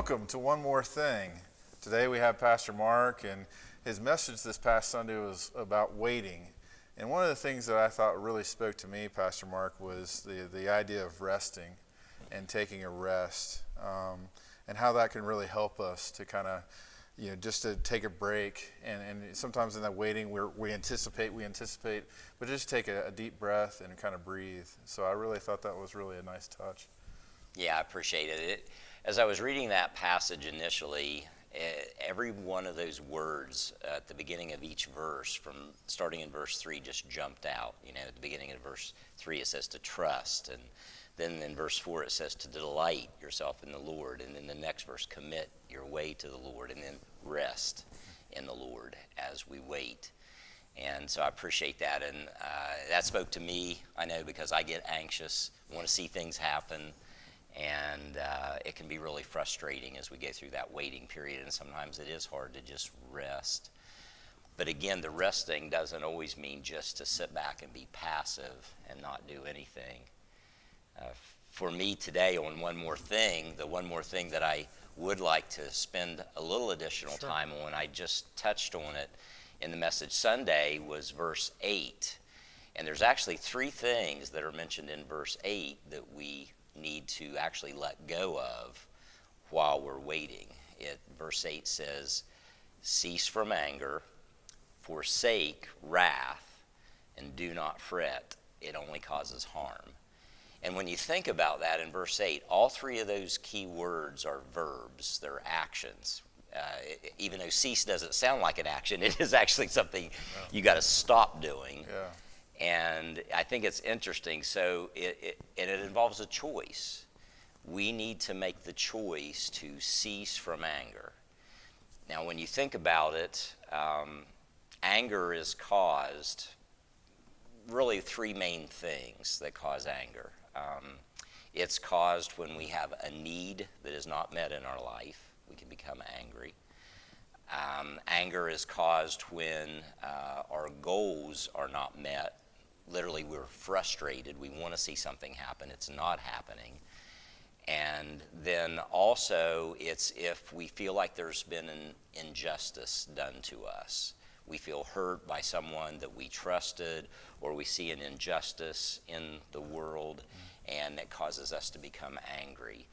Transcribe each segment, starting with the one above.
Welcome to One More Thing. Today we have Pastor Mark, and his message this past Sunday was about waiting. And one of the things that I thought really spoke to me, Pastor Mark, was the idea of resting and taking a rest, and how that can really help us to kind of, just to take a break. And sometimes in that waiting, we anticipate, but just take a deep breath and kind of breathe. So I really thought that was really a nice touch. Yeah, I appreciated it. As I was reading that passage initially, every one of those words at the beginning of each verse, from starting in verse 3, just jumped out. At the beginning of verse 3 it says to trust, and then in verse 4 it says to delight yourself in the Lord, and then the next verse, commit your way to the Lord, and then rest in the Lord as we wait. And so I appreciate that, and that spoke to me, I know, because I get anxious, want to see things happen. And it can be really frustrating as we go through that waiting period, and sometimes it is hard to just rest. But again, the resting doesn't always mean just to sit back and be passive and not do anything. For me today on One More Thing, the one more thing that I would like to spend a little additional time on, I just touched on it in the message Sunday, was verse 8. And there's actually three things that are mentioned in verse 8 that we need to actually let go of while we're waiting. Verse 8 says, cease from anger, forsake wrath, and do not fret. It only causes harm. And when you think about that in verse 8, all three of those key words are verbs. They're actions. Even though cease doesn't sound like an action, it is actually something you got to stop doing. Yeah. And I think it's interesting. So it involves a choice. We need to make the choice to cease from anger. Now, when you think about it, anger is caused, really three main things that cause anger. It's caused when we have a need that is not met in our life. We can become angry. Anger is caused when our goals are not met. Literally, we're frustrated. We want to see something happen. It's not happening. And then also, it's if we feel like there's been an injustice done to us. We feel hurt by someone that we trusted, or we see an injustice in the world, and it causes us to become angry.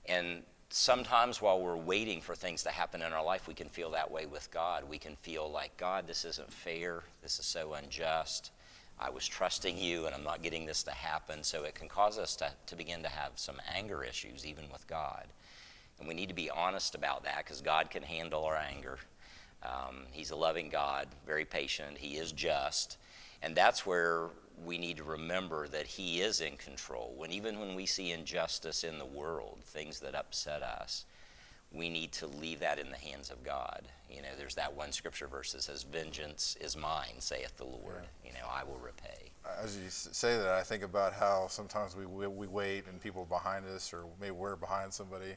And sometimes while we're waiting for things to happen in our life, we can feel that way with God. We can feel like, God, this isn't fair. This is so unjust. I was trusting you, and I'm not getting this to happen. So it can cause us to begin to have some anger issues, even with God. And we need to be honest about that, because God can handle our anger. He's a loving God, very patient. He is just. And that's where we need to remember that He is in control. Even when we see injustice in the world, things that upset us, we need to leave that in the hands of God. There's that one scripture verse that says, vengeance is mine, saith the Lord. I will repay. As you say that, I think about how sometimes we wait and people behind us, or maybe we're behind somebody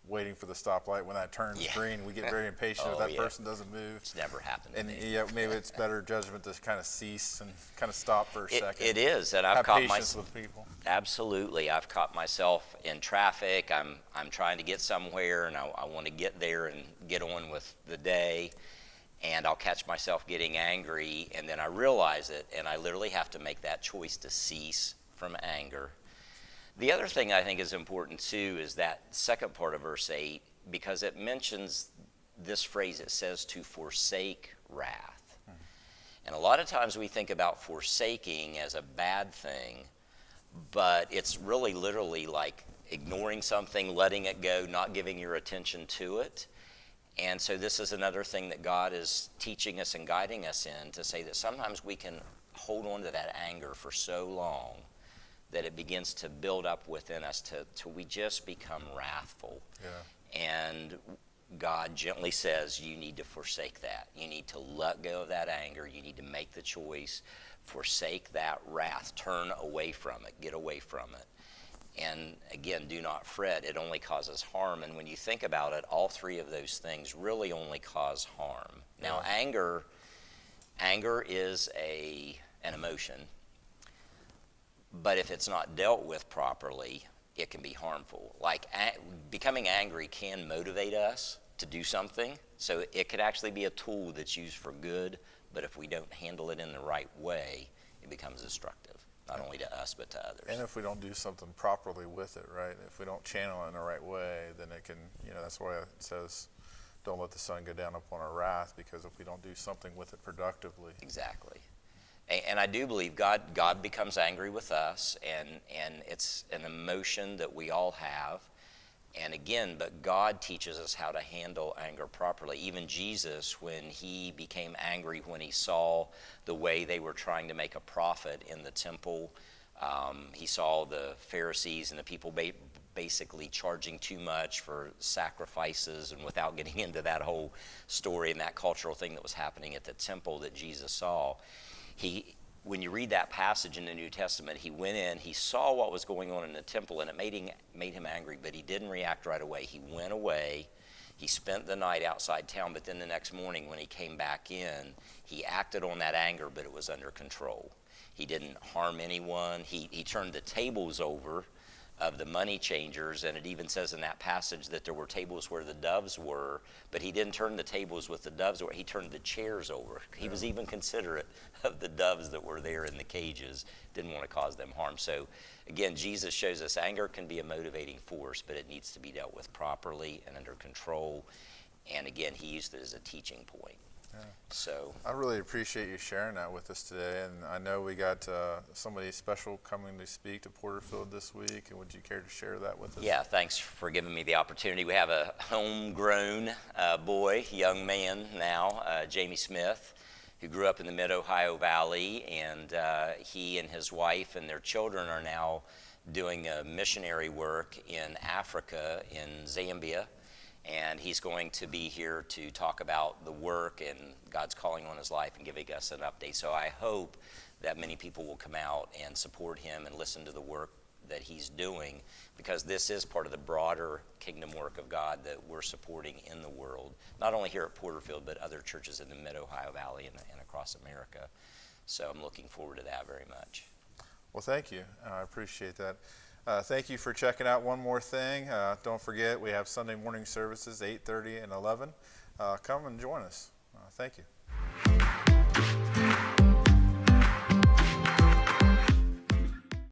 waiting for the stoplight. When that turns green, we get very impatient if that person doesn't move. It's never happened to me. And maybe it's better judgment to kind of cease and kind of stop for a second. It is, and I've have caught patience with people. Absolutely, I've caught myself in traffic. I'm trying to get somewhere, and I want to get there and get on with the day, and I'll catch myself getting angry, and then I realize it, and I literally have to make that choice to cease from anger. The other thing I think is important too is that second part of verse 8, because it mentions this phrase. It says to forsake wrath. And a lot of times we think about forsaking as a bad thing, but it's really literally like ignoring something, letting it go, not giving your attention to it. And so this is another thing that God is teaching us and guiding us in, to say that sometimes we can hold on to that anger for so long that it begins to build up within us till we just become wrathful. Yeah. And God gently says, you need to forsake that. You need to let go of that anger. You need to make the choice. Forsake that wrath. Turn away from it. Get away from it. And again, do not fret. It only causes harm. And when you think about it, all three of those things really only cause harm. Now, anger is an emotion. But if it's not dealt with properly, it can be harmful. Like becoming angry can motivate us to do something. So it could actually be a tool that's used for good, but if we don't handle it in the right way, it becomes destructive, not only to us, but to others. And if we don't do something properly with it, right? If we don't channel it in the right way, then it can, that's why it says, don't let the sun go down upon our wrath, because if we don't do something with it productively. Exactly. And I do believe God becomes angry with us, and it's an emotion that we all have. And again, but God teaches us how to handle anger properly. Even Jesus, when he became angry when he saw the way they were trying to make a profit in the temple, he saw the Pharisees and the people basically charging too much for sacrifices, and without getting into that whole story and that cultural thing that was happening at the temple that Jesus saw, when you read that passage in the New Testament, he went in, he saw what was going on in the temple, and it made him angry, but he didn't react right away. He went away. He spent the night outside town, but then the next morning when he came back in, he acted on that anger, but it was under control. He didn't harm anyone. He turned the tables over of the money changers, and it even says in that passage that there were tables where the doves were, but he didn't turn the tables with the doves over. He turned the chairs over. He was even considerate of the doves that were there in the cages, didn't want to cause them harm. So again, Jesus shows us anger can be a motivating force, but it needs to be dealt with properly and under control. And again, he used it as a teaching point. Yeah. So I really appreciate you sharing that with us today, and I know we got somebody special coming to speak to Porterfield this week, and would you care to share that with us? yeah, thanks for giving me the opportunity. We have a homegrown boy, young man now, Jamie Smith, who grew up in the Mid-Ohio Valley, and he and his wife and their children are now doing missionary work in Africa, in Zambia. And he's going to be here to talk about the work and God's calling on his life and giving us an update. So I hope that many people will come out and support him and listen to the work that he's doing, because this is part of the broader kingdom work of God that we're supporting in the world, not only here at Porterfield, but other churches in the Mid-Ohio Valley and across America. So I'm looking forward to that very much. Well, thank you. I appreciate that. Thank you for checking out One More Thing. Don't forget, we have Sunday morning services, 8:30 and 11. Come and join us. Thank you.